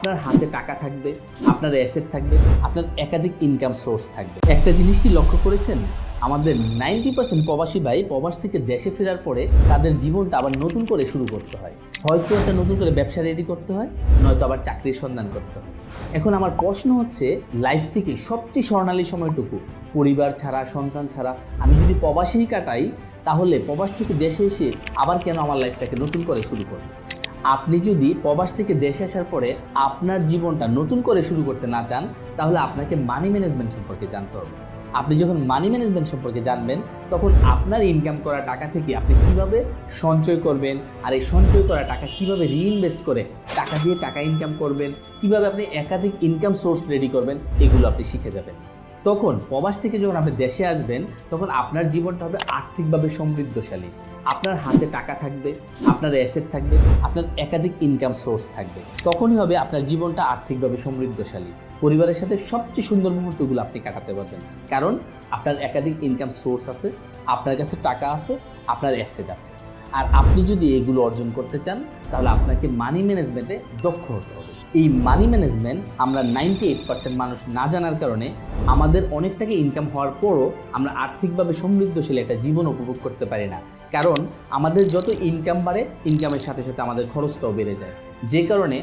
আপনার হাতে টাকা থাকবে, আপনার অ্যাসেট থাকবে, আপনার একাধিক ইনকাম সোর্স থাকবে। একটা জিনিস কি লক্ষ্য করেছেন? আমাদের 90% প্রবাসী ভাই প্রবাস থেকে দেশে ফেরার পরে তাদের জীবনটা আবার নতুন করে শুরু করতে হয়। হয়তো একটা নতুন করে ব্যবসা রেডি করতে হয়, নয়তো আবার চাকরির সন্ধান করতে হয়। এখন আমার প্রশ্ন হচ্ছে, লাইফ থেকে সবচেয়ে স্বর্ণালী সময়টুকু পরিবার ছাড়া, সন্তান ছাড়া আমি যদি প্রবাসেই কাটাই, তাহলে প্রবাস থেকে দেশে এসে আবার কেন আমার লাইফটাকে নতুন করে শুরু করব? আপনি যদি প্রবাস থেকে দেশে আসার পরে আপনার জীবনটা নতুন করে শুরু করতে না চান, তাহলে আপনাকে মানি ম্যানেজমেন্ট সম্পর্কে জানতে হবে। আপনি যখন মানি ম্যানেজমেন্ট সম্পর্কে জানবেন, তখন আপনার ইনকাম করা টাকা থেকে আপনি কিভাবে সঞ্চয় করবেন, আর এই সঞ্চয় করা টাকা কিভাবে রিইনভেস্ট করে টাকা দিয়ে টাকা ইনকাম করবেন, কিভাবে আপনি একাধিক ইনকাম সোর্স রেডি করবেন, এগুলো আপনি শিখে যাবেন। তখন প্রবাস থেকে যখন আপনি দেশে আসবেন, তখন আপনার জীবনটা হবে আর্থিকভাবে সমৃদ্ধশালী। আপনার হাতে টাকা থাকবে, আপনার অ্যাসেট থাকবে, আপনার একাধিক ইনকাম সোর্স থাকবে। তখনই হবে আপনার জীবনটা আর্থিকভাবে সমৃদ্ধশালী। পরিবারের সাথে সবচেয়ে সুন্দর মুহূর্তগুলো আপনি কাটাতে পারবেন, কারণ আপনার একাধিক ইনকাম সোর্স আছে, আপনার কাছে টাকা আছে, আপনার অ্যাসেট আছে। আর আপনি যদি এগুলো অর্জন করতে চান, তাহলে আপনাকে মানি ম্যানেজমেন্টে দক্ষ হতে হবে। এই মানি ম্যানেজমেন্ট আমরা 98% মানুষ না জানার কারণে আমাদের অনেক টাকা ইনকাম হওয়ার পরও আমরা আর্থিকভাবে সমৃদ্ধশীল একটা জীবন উপভোগ করতে পারি না। কারণ আমাদের যত ইনকাম বাড়ে, ইনকামের সাথে সাথে আমাদের খরচটাও বেড়ে যায়। যে কারণে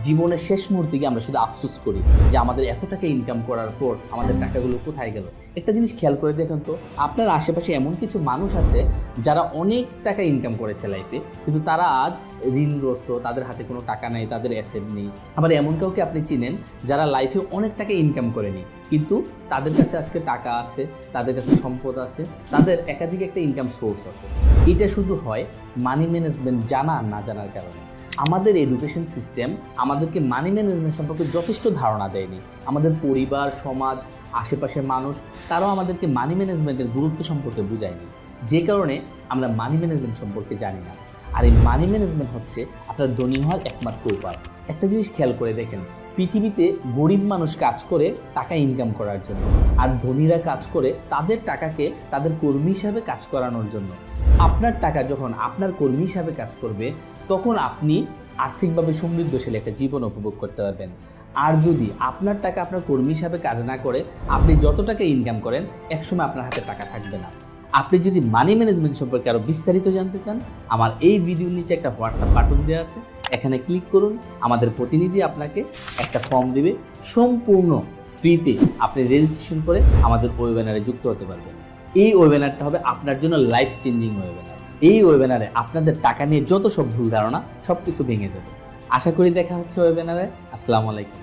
জীবনের শেষ মুহূর্তে গিয়ে আমরা শুধু আফসোস করি যে আমাদের এত টাকা ইনকাম করার পর আমাদের টাকাগুলো কোথায় গেল। একটা জিনিস খেয়াল করে দেখুন তো, আপনার আশেপাশে এমন কিছু মানুষ আছে যারা অনেক টাকা ইনকাম করেছে লাইফে, কিন্তু তারা আজ ঋণগ্রস্ত, তাদের হাতে কোনো টাকা নেই, তাদের অ্যাসেট নেই। আবার এমন কাউকে আপনি চিনেন যারা লাইফে অনেক টাকা ইনকাম করেনি, কিন্তু তাদের কাছে আজকে টাকা আছে, তাদের কাছে সম্পদ আছে, তাদের একাধিক একটা ইনকাম সোর্স আছে। এটা শুধু হয় মানি ম্যানেজমেন্ট জানা আর না জানার কারণে। আমাদের এডুকেশন সিস্টেম আমাদেরকে মানি ম্যানেজমেন্ট সম্পর্কে যথেষ্ট ধারণা দেয়নি। আমাদের পরিবার, সমাজ, আশেপাশের মানুষ, তারাও আমাদেরকে মানি ম্যানেজমেন্টের গুরুত্ব সম্পর্কে বুঝায়নি। যে কারণে আমরা মানি ম্যানেজমেন্ট সম্পর্কে জানি না। আর এই মানি ম্যানেজমেন্ট হচ্ছে আপনার ধনী হওয়ার একমাত্র উপায়। একটা জিনিস খেয়াল করে দেখেন, পৃথিবীতে গরিব মানুষ কাজ করে টাকা ইনকাম করার জন্য, আর ধনীরা কাজ করে তাদের টাকাকে তাদের কর্মী হিসাবে কাজ করানোর জন্য। আপনার টাকা যখন আপনার কর্মী হিসাবে কাজ করবে, তখন আপনি আর্থিকভাবে সমৃদ্ধশালী একটা জীবন উপভোগ করতে পারবেন। আর যদি আপনার টাকা আপনার কর্মী হিসাবে কাজ না করে, আপনি যত টাকা ইনকাম করেন, একসময় আপনার হাতে টাকা থাকবে না। আপনি যদি মানি ম্যানেজমেন্ট সম্পর্কে আরও বিস্তারিত জানতে চান, আমার এই ভিডিওর নিচে একটা হোয়াটসঅ্যাপ বাটন দেওয়া আছে, এখানে ক্লিক করুন। আমাদের প্রতিনিধি আপনাকে একটা ফর্ম দেবে, সম্পূর্ণ ফ্রিতে আপনি রেজিস্ট্রেশন করে আমাদের ওয়েবিনারে যুক্ত হতে পারবেন। এই ওয়েবিনারটা হবে আপনার জন্য লাইফ চেঞ্জিং ওয়েবিনার। এই ওয়েবিনারে আপনাদের টাকা নিয়ে যত সব ভুল ধারণা সব কিছু ভেঙে যাবে। আশা করি দেখা হচ্ছে ওয়েবিনারে। আসসালামু আলাইকুম।